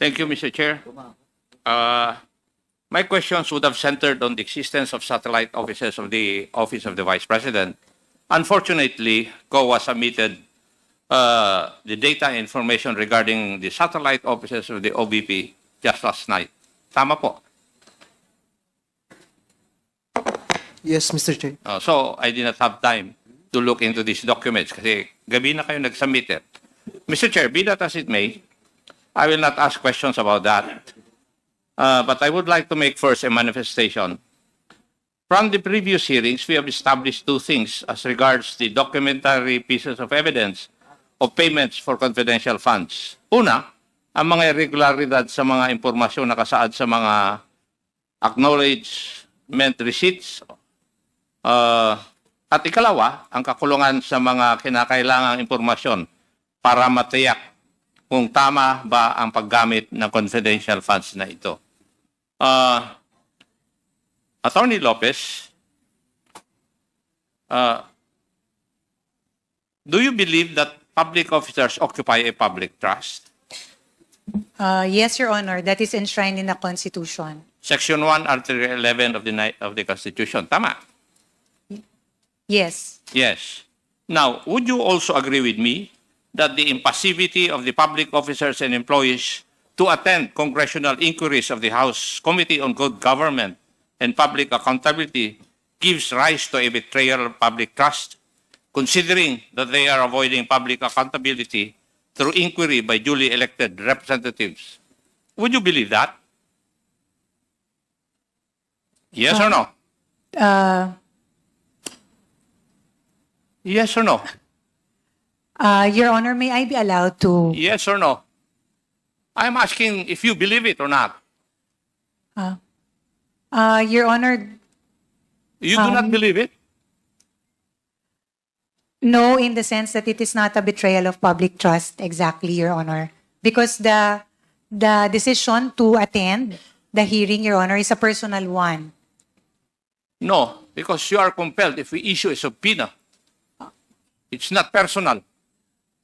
Thank you, Mr. Chair. My questions would have centered on the existence of satellite offices of the Office of the Vice President. Unfortunately, COA submitted the data information regarding the satellite offices of the OVP just last night. Tama po. Yes, Mr. Chair. So I did not have time to look into these documents kasi gabi na kayo nag-submit it. Mr. Chair, be that as it may, I will not ask questions about that. But I would like to make first a manifestation. From the previous hearings, we have established two things as regards the documentary pieces of evidence of payments for confidential funds. Una, ang mga irregularidad sa mga impormasyon na nakasaad sa mga acknowledgement receipts. At ikalawa, ang kakulungan sa mga kinakailangang impormasyon para matiyak kung tama ba ang paggamit ng confidential funds na ito. Atty Lopez, do you believe that public officers occupy a public trust? Yes, Your Honor. That is enshrined in the Constitution. Section 1, Article 11 of the Constitution. Tama? Yes. Yes. Now, would you also agree with me that the impassivity of the public officers and employees to attend congressional inquiries of the House Committee on Good Government and Public Accountability gives rise to a betrayal of public trust, considering that they are avoiding public accountability through inquiry by duly elected representatives? Would you believe that? Yes or no? Yes or no? Your Honor, may I be allowed to... Yes or no? I'm asking if you believe it or not. Your Honor, You do not believe it? no, in the sense that it is not a betrayal of public trust, exactly, Your Honor. Because the decision to attend the hearing, Your Honor, is a personal one. No, because you are compelled if we issue a subpoena. It's not personal.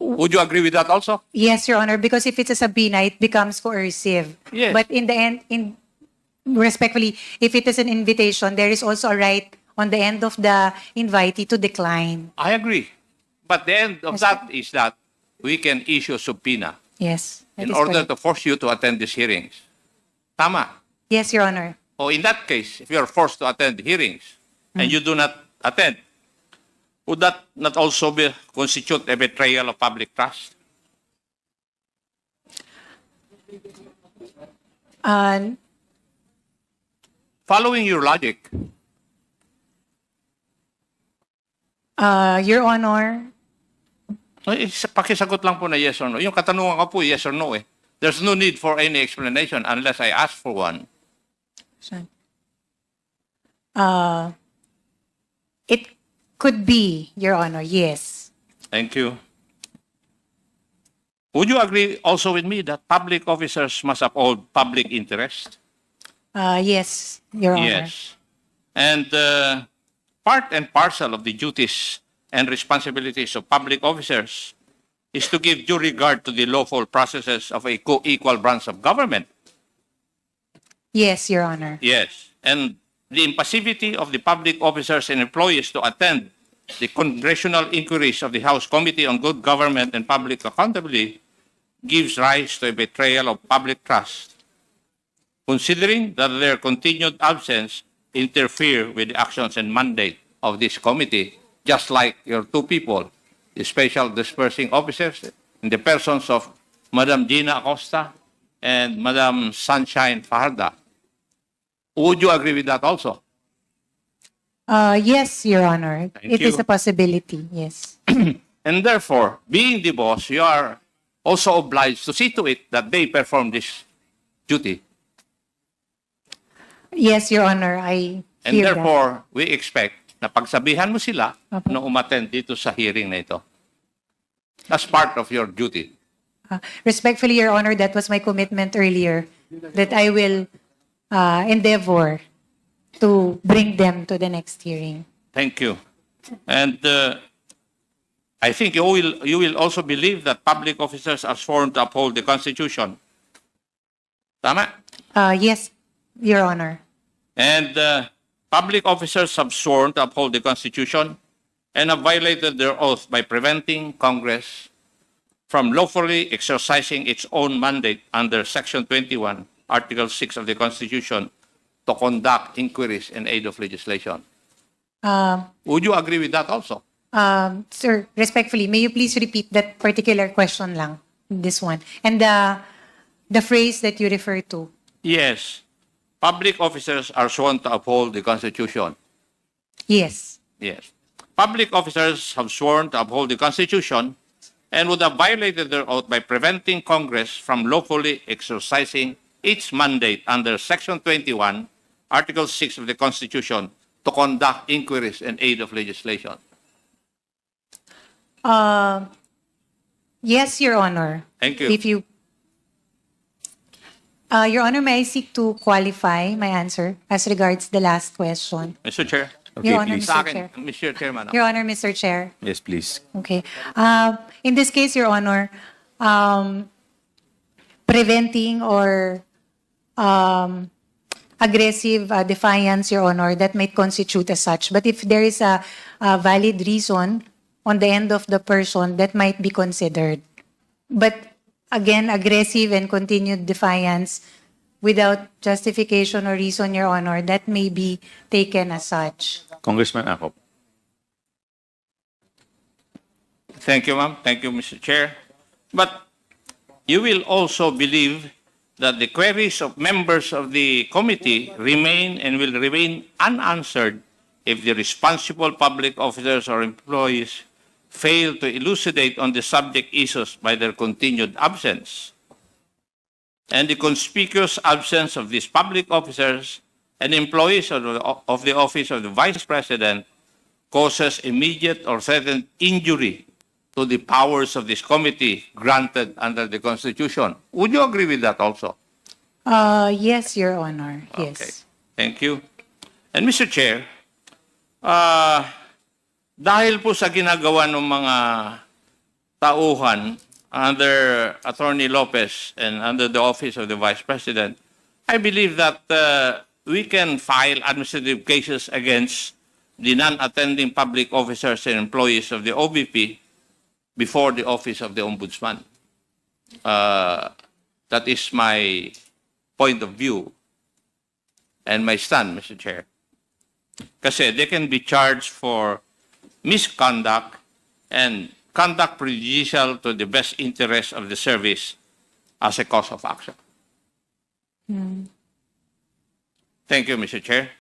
Would you agree with that also? Yes, Your Honor, because if it's a subpoena, it becomes coercive. Yes. But in the end, respectfully, if it is an invitation, there is also a right on the end of the invitee to decline. I agree. But the end of that is that we can issue a subpoena Yes. that in is order correct. to force you to attend these hearings. Tama. Yes, Your Honor. Or in that case, if you are forced to attend the hearings and you do not attend, would that not also constitute a betrayal of public trust? Following your logic, Your Honor, pakisagot lang po na yes or no. Yung katanungan ko po, yes or no eh. There's no need for any explanation unless I ask for one. it could be, Your Honor, yes. Thank you. Would you agree also with me that public officers must uphold public interest? Yes, Your Honor. Yes. And part and parcel of the duties and responsibilities of public officers is to give due regard to the lawful processes of a co-equal branch of government. Yes, Your Honor. Yes. And the impassivity of the public officers and employees to attend the congressional inquiries of the House Committee on Good Government and Public Accountability gives rise to a betrayal of public trust, considering that their continued absence interfere with the actions and mandate of this committee, just like your two people, the special dispersing officers, in the persons of Madam Gina Acosta and Madam Sunshine Fajarda. Would you agree with that also? Yes, Your Honor. Thank It is you. a possibility, yes. And therefore, being the boss, you are also obliged to see to it that they perform this duty. Yes, Your Honor, I And hear that. therefore, we expect na pagsabihan mo sila Opo. na umattend dito sa hearing na ito. That's part of your duty. Respectfully, Your Honor, that was my commitment earlier, that I will endeavor to bring them to the next hearing. Thank you. And I think you will also believe that public officers are sworn to uphold the Constitution Tama? Yes, Your Honor. And public officers have sworn to uphold the Constitution and have violated their oath by preventing Congress from lawfully exercising its own mandate under Section 21, Article 6 of the Constitution to conduct inquiries in aid of legislation. Would you agree with that also? Sir, respectfully, may you please repeat that particular question lang, this one, and the phrase that you refer to? Yes. Public officers are sworn to uphold the Constitution. Yes. Yes. Public officers have sworn to uphold the Constitution and would have violated their oath by preventing Congress from lawfully exercising its mandate under Section 21, Article 6 of the Constitution to conduct inquiries in aid of legislation. Yes, Your Honor. Thank you. If you, Your Honor, may I seek to qualify my answer as regards the last question? Mr. Chair. Your Honor, please. Sa Mr. Chair. akin, Mr. Chairman. Your Honor, Mr. Chair. Yes, please. Okay. In this case, Your Honor, preventing or aggressive defiance, Your Honor, that might constitute as such. But if there is a valid reason on the end of the person, that might be considered. But again, aggressive and continued defiance without justification or reason, Your Honor, that may be taken as such. Congressman Acop. Thank you, ma'am. Thank you, Mr. Chair. But you will also believe that the queries of members of the committee remain and will remain unanswered if the responsible public officers or employees fail to elucidate on the subject issues by their continued absence. And the conspicuous absence of these public officers and employees of the Office of the Vice President causes immediate or threatened injury to the powers of this committee granted under the Constitution. Would you agree with that also? Yes, Your Honor. Yes. Okay. Thank you. And Mr. Chair, dahil po sa ginagawa ng mga tauhan under Atty Lopez and under the Office of the Vice President, I believe that we can file administrative cases against the non-attending public officers and employees of the OVP before the Office of the Ombudsman. That is my point of view and my stand, Mr. Chair. Kasi they can be charged for misconduct and conduct prejudicial to the best interest of the service as a cause of action. Thank you, Mr. Chair.